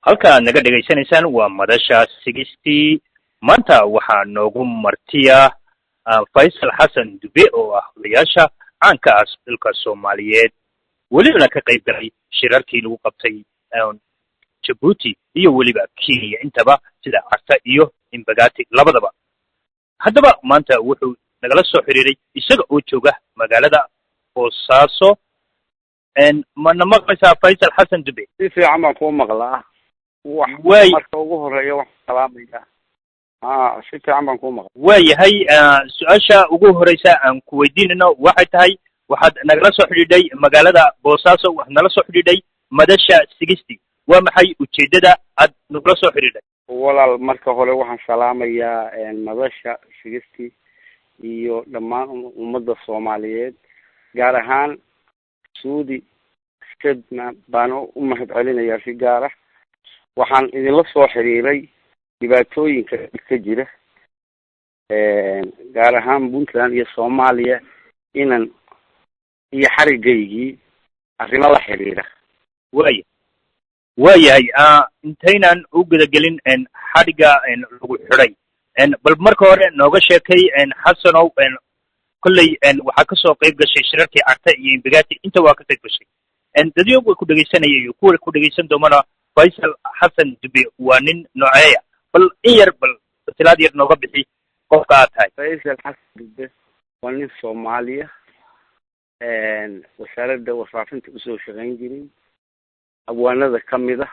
halka naga dhageysanaysaan waa madasha 60 maanta waxaa noogu martiya Faisal Xasan Dube oo ah odayaasha caanka ah dalka Soomaaliyeed waliba ka qayb galay shirarkii lagu qabtay Djibouti iyo waliba Kenya intaba sida Carta iyo Imbagati labadaba haddaba maanta wuxuu nagala soo xiriiray isaga oo jooga magaalada Boosaaso mana maqlaysaa Faisal Xasan Dube si fiican baan ku maqlaa way marka ugu horeeya wax salaamaya si fiican baan ku maqlaa waayahay su-aasha ugu horeysa aan ku weydiinayno waxay tahay waxaad nagala soo xidhiidhay magaalada Boosaaso waxaad nala soo xidhiidhay madasha 60 waa maxay ujeedada aad nagala soo xidhiidhay walaal marka hore waxaan salaamayaa madasha 60 iyo dhammaan ummadda Soomaaliyeed gaar ahaan Suudi Stedman baan u mahad celinayaa si gaar ah waxaan idinla soo xiriiray dhibaatooyinka ka jira gaar ahaan Puntland iyo Soomaaliya inaan iyo xarigaygii arrimo la xiriira waayahay intaynan u gudagelin xadhiga lagu xidhay bal marka hore nooga sheekay xasanow kolley waxaa kasoo qayb gashay shirarkii Carta iyo Imbagati inta waa ka qayb gashay dadyo way ku dhageysanayay iyo kuwa ku dhageysan doonana Faisal Xasan Dube waa nin nooceeya bal in yar bal tilaad yar nooga bixi qofka aad tahay Faisal Xasan Dube waa nin Soomaaliya wasaaradda warfaafinta usoo shaqayn jiray abwaanada kamid ah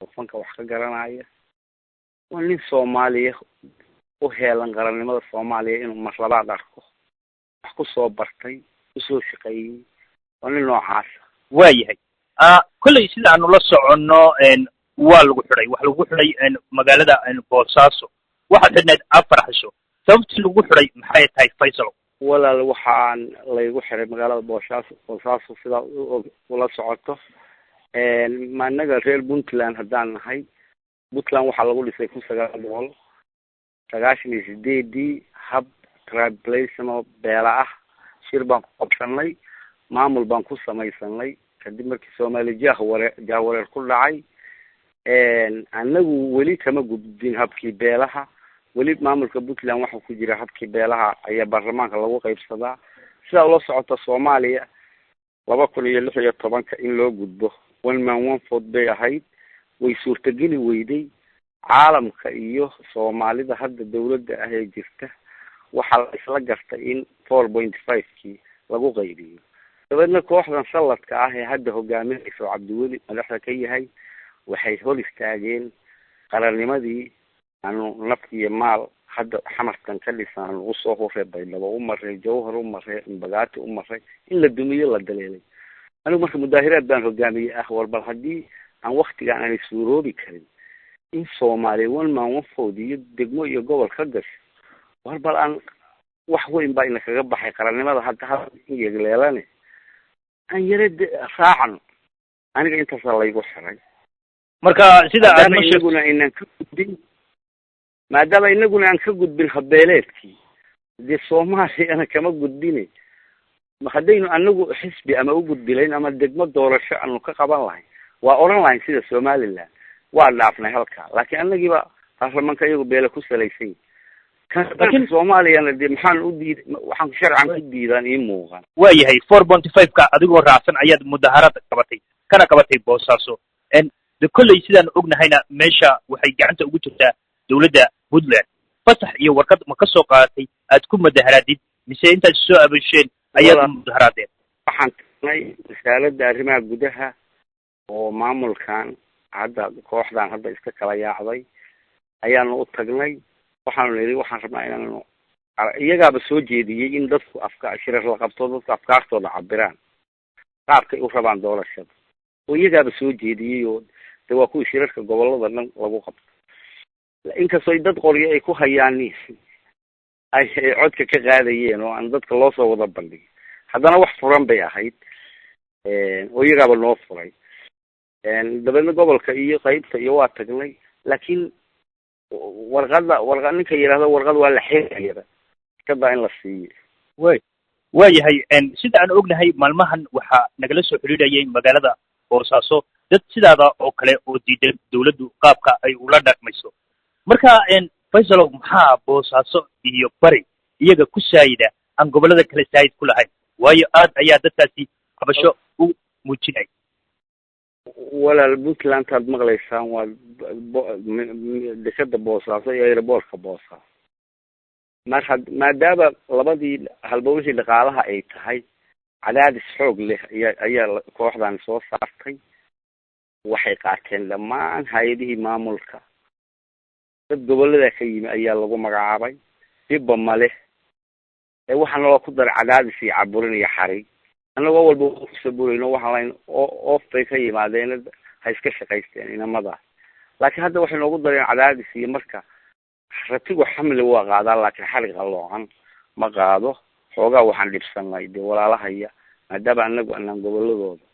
oo fanka wax ka garanaya waa nin Soomaaliya u heelan qarannimada Soomaaliya inuu mar labaad arko wax ku soo bartay usoo shaqeeyay waa nin noocaas waayahay kolley sida aanu la soconno waa lagu xidhay wax lagu xidhay magaalada Boosaaso waxaad xidhnayd 4 xisho sababtii lagu xidhay maxay tahay Faisal walaal waxaan laygu xiray magaalada Boosaaso sida ula socoto maanaga reer Puntland haddaan nahay Puntland waxaa lagu dhisay 1998 hab tribalism beela ah shir baan ku qabsanay maamul baan ku samaysanay kadib markii Soomaali jahwareer ku dhacay anagu weli kama gudbin habkii beelaha weli maamulka Puntland waxa ku jira habkii beelaha ayaa baarlamaanka lagu qaybsadaa sida ula socota Soomaaliya 2016 in loo gudbo one man one vote bay ahayd way suurtageli weyday caalamka iyo Soomaalida hadda dawladda ah ee jirta waxa la isla gartay in 4.5kii lagu qaybiyo dabadna kooxdan saladka ah ee hadda hogaaminaysa Cabdiweli madaxda ka yahay waxay hor istaageen qarannimadii aanu naf iyo maal hadda xamarkan ka dhisan ugu soo horeey baydhabo u maray Jowhar u maray Imbagati u maray in la dumiyo la daleelay anigu marka mudaahiraad baan hogaamiyay walba hadii aan waqtigan aan suuroobi karin in Soomaaliya one man one vote iyo degmo iyo gobol ka gasho walba aan wax weyn baa ina kaga baxay qarannimada hadda yeegleelane aan yareed raacan aniga intaas laygu xiray marka sida aad inaguna inaan ka gudbin maadaama inaguna aan ka gudbin habeeleedkii de Soomaaliya ana kama gudbine ma hadaynu anagu xisbi ama u gudbilayn ama degmo doorasho aanu ka qaban lahayn waa oran lahayn sida Soomaaliland waa dhaafnay halka laakiin anagiba baarlamaanka iyagu beela ku salaysan laakiin Soomaaliyana de maxaan u diiday waxaan sharcan ku diidan in muuqan waayahay 4.5ka adigoo raacsan ayaad mudaharad qabatay Boosaaso de kolley sidaan ognahayna meesha waxay gacanta ugu jirtaa dawladda Puntland fasax iyo warqad ma ka soo qaadatay aad ku mudaharaadid mise intaad soo abasheen ayaad mudaharaadeen waxaan tagnay wasaaradda arrimaha gudaha oo maamulkan hadda kooxdan hadda iska kala yaacday ayaanu u tagnay waxaanu leeyahay waxaan rabnaa inaanu iyagaaba soo jeediyay in dadku shirar la qabto dadku afkaartooda cabiraan qaabkay u rabaan doorashada oo iyagaaba soo jeediyay oo waa kuwa shirarka gobolada dhan lagu qabto inkastoo dad qoryo ay ku hayaan ay codka ka qaadayeen oo aan dadka loo soo wada bandhigin haddana wax furan bay ahayd oo iyagaaba noo furay dabeedna gobolka iyo qaybta iyo waa tagnay laakiin warqad ninka yiraahdo warqad waa la xeeyay kada in la siiyo waayahay sida aan ognahay maalmahan waxa nagala soo xiriirayay magaalada Boosaaso dad sidaada oo kale oo diidan dawladdu qaabka ay ula dhaqmayso marka faysalow maxaa boosaaso iyo bari iyaga ku saayida aan gobollada kale saayid ku lahayn waayo aad ayaa dadkaasi qabasho u muujinay walaal puntland aad maqlaysaan waa dekada boosaaso iyo airboortka boosaaso maadaama labadii halbowlihii dhaqaalaha ay tahay cadaadis xoog leh ayaa kooxdan soo saartay waxay qaateen dhammaan hay-adihii maamulka dad gobollada ka yimi ayaa lagu magacaabay dhibba male waxaa naloo ku daray cadaadis iyo caburin iyo xarig annagoo walba kusaburayno waxaan lahayn oof bay ka yimaadeen ha iska shaqaysteen inamadaas laakiin hadda waxay noogu dareen cadaadis iyo marka ratigu xamli waa qaadaa laakiin xarig qaloocan ma qaado xoogaa waxaan dhibsanay dee walaalahaya maadaama anagu anaan gobolladooda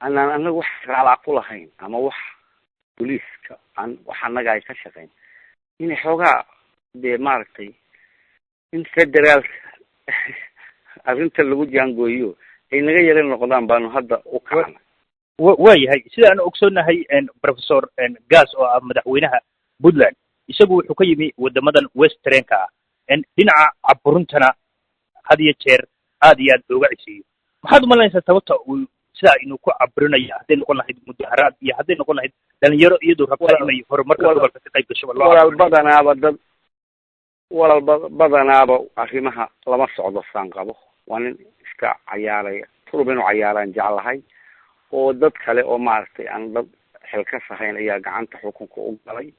anaan anagu wax raalaa ku lahayn ama wax booliiska aan wax annaga ay ka shaqayn inay xoogaa dee maaragtay in federaalka arrinta lagu jaangooyo ay naga yara noqdaan baanu hadda u kacnay waayahay sida aan ogsoonahay professor gas oo ah madaxweynaha puntland isagu wuxuu ka yimi wadamadan westernka ah dhinaca caburuntana had iyo jeer aad iyo aad looga cisiiyo maxaad umalanaysaa sababta uu sidaa inuu ku caburinayo hadday noqon lahayd mudaharaad iyo hadday noqon lahayd dhalinyaro iyadoo rabta inay horumarka gobolka ka qayb gasho walaal badanaaba arrimaha lama socdo saan qabo waa nin iska cayaaraya turub inuu cayaaraan jeclahay oo dad kale oo maaragtay aan dad xilkas ahayn ayaa gacanta xukunka u galay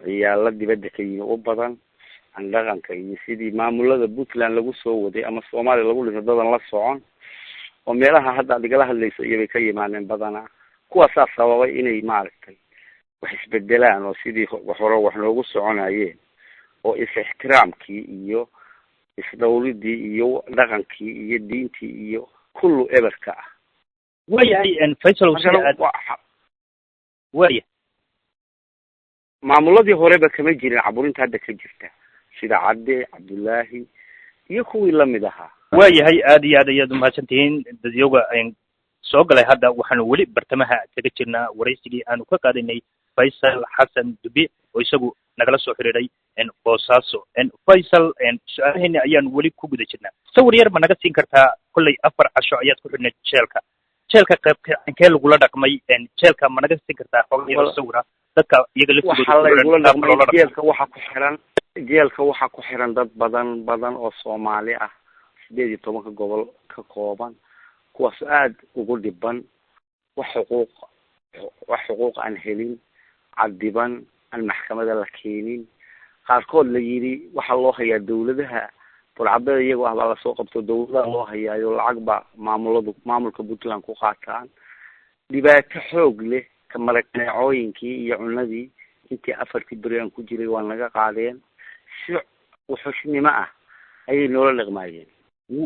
ciyaala dibadda ka yimi u badan aan dhaqanka iyo sidii maamulada puntland lagu soo waday ama soomaaliya lagu dhinto dadan la socon oo meelaha hadda ad igala hadlayso iyobay ka yimaadeen badanaa kuwaasaa sababay inay maaragtay wax isbedelaan oo sidii hore wax noogu soconayeen oo is-ixtiraamkii iyo isdawridii iyo dhaqankii iyo diintii iyo kullu eberka ah waayahay faysal waya maamuladii horeba kama jirin caburinta hadda ka jirta sida cadde cabdullaahi iyo kuwii lamid ahaa waayahay aad iyo aad ayaad umahadsantihiin dadyoga soo galay hadda waxaanu weli bartamaha kaga jirnaa waraysigii aanu ka qaadanay faysal xasan dube oo isagu nagala soo xiriiray boosaaso faysal su-aalaheeni ayaanu weli ku guda jirnaa sawir yar ma naga siin kartaa kollay 4 casho ayaad ku xidhnayd jeelka qaybkee lagula dhaqmay jeelka ma naga siin kartaa xogaa sawira dadka iyaga laftigooda jeelka waxaa ku xiran dad badan oo soomaali ah 18 gobol ka kooban kuwaas aad ugu dhiban wax xuquuq aan helin cadiban aan maxkamada la keenin qaarkood la yidhi waxaa loo hayaa dawladaha burcadada iyagoo ah baa lasoo qabto dawladaha loo hayaayo lacag baa maamulka puntland ku qaataan dhibaato xoog leh ka maragneecooyinkii iyo cunadii intii 4 beri aan ku jiray waa naga qaadeen si wuxushnimo ah ayay noola dhaqmaayeen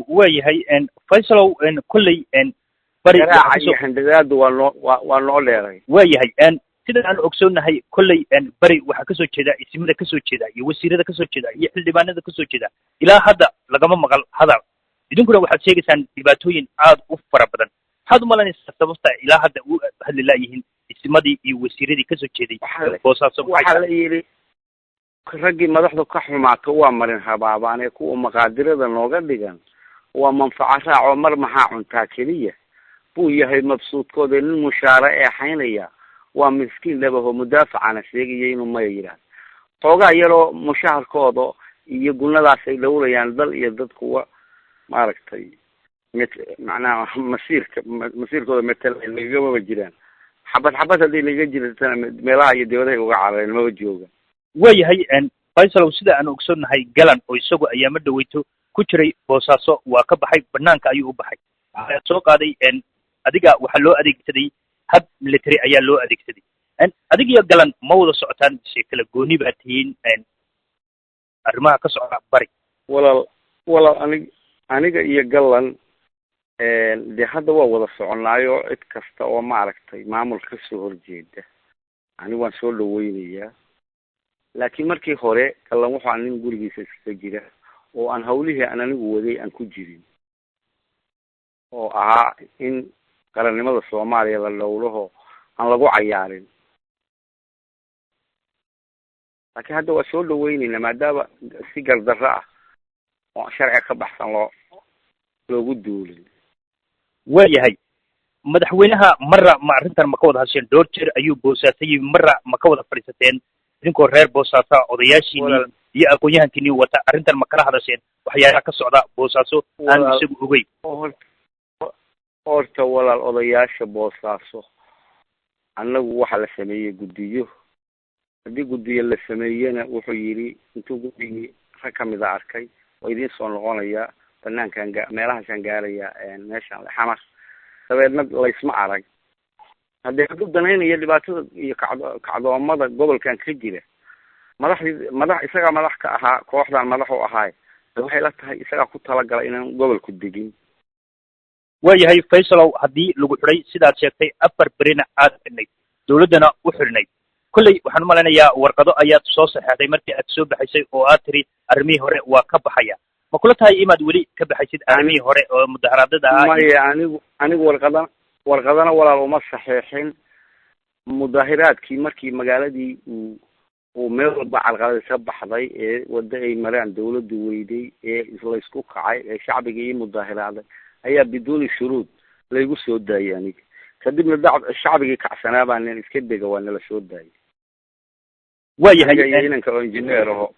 waayahay faysalow kolley bari handadaadu waa noo dheeray waayahay sida aan ogsoonahay kolley bari waxaa kasoo jeeda isimada kasoo jeeda iyo wasiirada kasoo jeeda iyo xildhibaanada kasoo jeeda ilaa hadda lagama maqal hadal idinkuna waxaad sheegaysaan dhibaatooyin aad u fara badan maxaad umalanaysaa sababta ilaa hadda u hadli laayihiin isimadii iyo wasiiradii kasoo jeeday boosaaso waxaa la yidhi raggii madaxdu ka xumaato waa marin habaabaane kuwa maqaadirada nooga dhigan waa manfaco raaco mar maxaa cuntaa keliya buu yahay mabsuudkooda nin mushaare eexaynaya waa miskiin dhabaho mudaafacana sheegaya inuu maya yidhaahdo xoogaa yaroo mushaharkooda iyo gunadaas ay dhowrayaan dal iyo dad kuwa maaragtay macnaha masiirkooda matala lagamaba jiraan xabad hadday laga jirtana meelaha iyo dawladahay uga carareen maba jooga waayahay faysalow sida aan ogsoonahay galan oo isagu ayaama dhaweyto ku jiray boosaaso waa ka baxay banaanka ayuu u baxay waxaa soo qaaday adiga waxaa loo adeegsaday hab military ayaa loo adeegsaday adig iyo galan ma wada socotaan mise kala gooni baa tihiin arrimaha ka socda bari walaal aniga iyo galan dee hadda waa wada soconaayo cid kasta oo maaragtay maamul kasoo horjeeda ani waan soo dhaweynayaa laakiin markii hore galan wuxuu aan nin gurigiisa iskaga jira oo aan hawlihii aan anigu waday aan ku jirin oo ahaa in qarannimada soomaaliya la dhowraho aan lagu cayaarin. laakiin hadda waa soo dhaweynayna maadaama si gardarro ah oo sharciga ka baxsan loogu duulin. waayahay madaxweynaha marra ma arrintan ma ka wada hadasheen? dhowr jeer ayuu boosaasay, marra ma ka wada fadhiisateen idinkoo reer Boosaaso odayaashiinii iyo aqoon-yahankiinii wata? arrintan ma kala hadasheen waxyaalaha ka socda Boosaaso aan isagu ogeyn? horta walaal, odayaasha Boosaaso annagu waxa la sameeyey guddiyo. haddii guddiyo la sameeyena wuxuu yidhi intuu guddigii rag ka mid a arkay waa idiin soo noqonayaa banaankan meelahaasaan gaarayaa meeshaan xamar. dabeedna laysma arag. haddii hadduu danaynaya dhibaatada iyo kacdoomada gobolkan ka jira, madax isagaa madax ka ahaa, kooxdan madax u ahaay, waxay la tahay isagaa ku talagala inaan gobolku degin. waayahay Faysalow, haddii lagu xidhay sidaad sheegtay 4 berina aad xidhnayd, dawladdana u xidhnayd, kolley waxaan u malaynayaa warqado ayaad soo saxeexday markii aad soo baxaysay oo aad tiri arrimihii hore waa ka baxaya. ma kula tahay inaad weli ka baxaysid arrimihii hore oo mudaharaadada ahaa? maya, anigu warqadana walaal uma saxeexin. mudaharaadkii markii magaaladii uu meel walba carqalada ka baxday ee waddo ay maraan dawladdu weyday ee laysku kacay ee shacbiga ii mudaharaaday ayaa biduuni shuruud laygu soo daayay aniga. kadibna shacbigii kacsanaa baa nin iska dega waa nala soo daayay. waayahay inanka oo injineer aho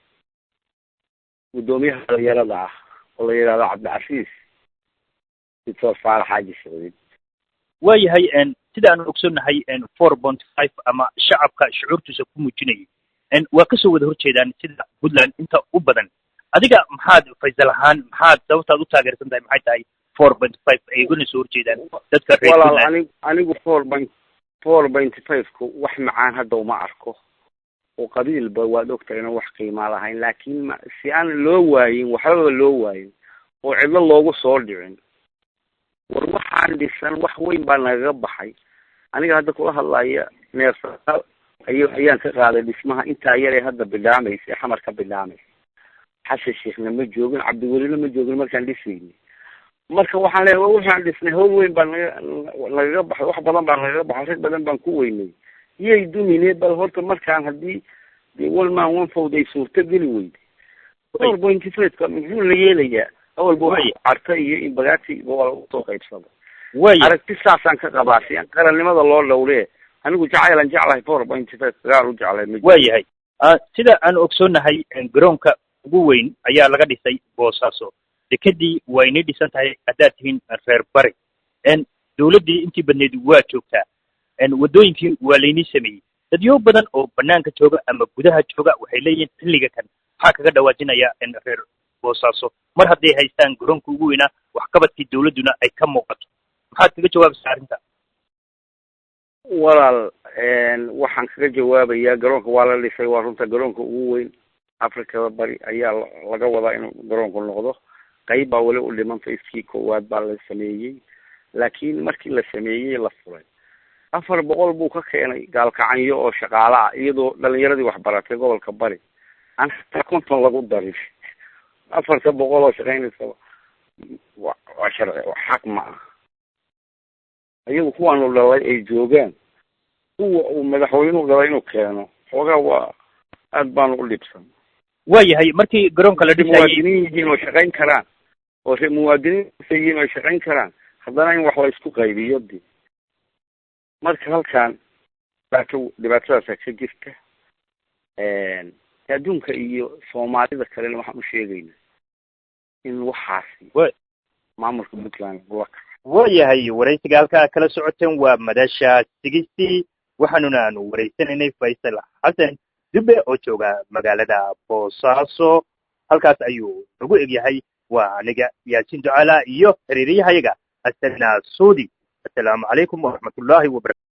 gudoomiyaha dhalinyarada ah oo la yidhahdo Cabdicasiis Dictor Faarax Xaaji Saciid. waayahay sida aan ogsoonnahay 4.5 ama shacabka shucuurtiisa ku muujinayay waa kasoo wada horjeedaan sida Puntland inta u badan. adiga maxaad Faysal ahaan maxaad sababtaad u taageersan tahay maxay tahay 4.5 ay guna soo horjeedaan dadka reer Puntland? anigu 4.5 wax macaan hadda uma arko oo qabiilba waad ogtahay inaan wax qiimo lahayn, laakiin si aan loo waayin waxba loo waayin oo cidlo loogu soo dhicin. war waxaan dhisan wax weyn baa nagaga baxay. aniga hadda kula hadlaya neersa ayaan ka qaaday dhismaha intaa yar ee hadda bidhaamaysa, xamar ka bidhaamaysa. xasan sheekhna ma joogin, cabdiwelina ma joogin markaan dhisayni. marka waxaan leeyahay waxaan dhisnay hawl weyn baa nagaga baxay, wax badan baa nagaga baxay, rag badan baan ku weynay. iyay dumine bal horta markaan haddii dee walmaan wanfowd ay suurto geli weyday 4.5 muxuu la yeelayaa? awalba wax carta iyo in bagaati gobol usoo qaybsado. aragti saasaan ka qabaa si qarannimada loo dhowree. anigu jacaylan jeclahay 4.5 gaar u jeclay. waayahay sida aan ogsoonnahay garoonka ugu weyn ayaa laga dhisay Boosaaso. dekadii waa inay dhisan tahay haddaad tihiin reer bari. dawladdii intii badneed waa joogtaa. waddooyinkii waa laynii sameeyey. dadyo badan oo banaanka jooga ama gudaha jooga waxay leeyihiin xilliga kan maxaa kaga dhawaajinaya reer Boosaaso mar hadday haystaan garoonka ugu weynaa waxqabadkii dawladduna ay ka muuqato? maxaad kaga jawaabaysaa arrinta? walaal, waxaan kaga jawaabayaa garoonka waa la dhisay, waa runta garoonka ugu weyn Afrikada bari ayaa laga wadaa inuu garoonku noqdo. qayb baa weli u dhiman, fayskii koowaad baa la sameeyey, laakiin markii la sameeyey la furay 400 buu ka keenay gaalkacanyo oo shaqaale ah, iyadoo dhalinyaradii waxbaratay gobolka bari aan hataa 50 lagu darin. 400 oo shaqaynaysa waa sharci, waa xaq ma ah. ayagu kuwaanu dhalay ay joogaan, kuwa uu madaxweynuhu dhalay inuu keeno xoogaa waa aad baanu u dhibsan. waayahay markii garoonka la dhisayay muwaadiniin yihiin oo shaqayn karaan oo muwaadiniin yihiin oo shaqayn karaan, haddana in wax la isku qaybiyo dib. marka halkan dhibaatadaasa ka jirta. adduunka iyo Soomaalida kalena waxaan u sheegaynaa in waxaasi maamulka Puntland ula kaco. waayahay waraysiga halkaa kala socoteen waa madasha 60 waxaanuna aanu waraysanaynay Faysal Xasan Dube oo jooga magaalada Boosaaso. halkaas ayuu ugu egyahay. waa aniga Yaasin Ducaala iyo xiriiriyahayaga Asana Suudi. assalaamu calaykum waraxmatullaahi wabarakatuh.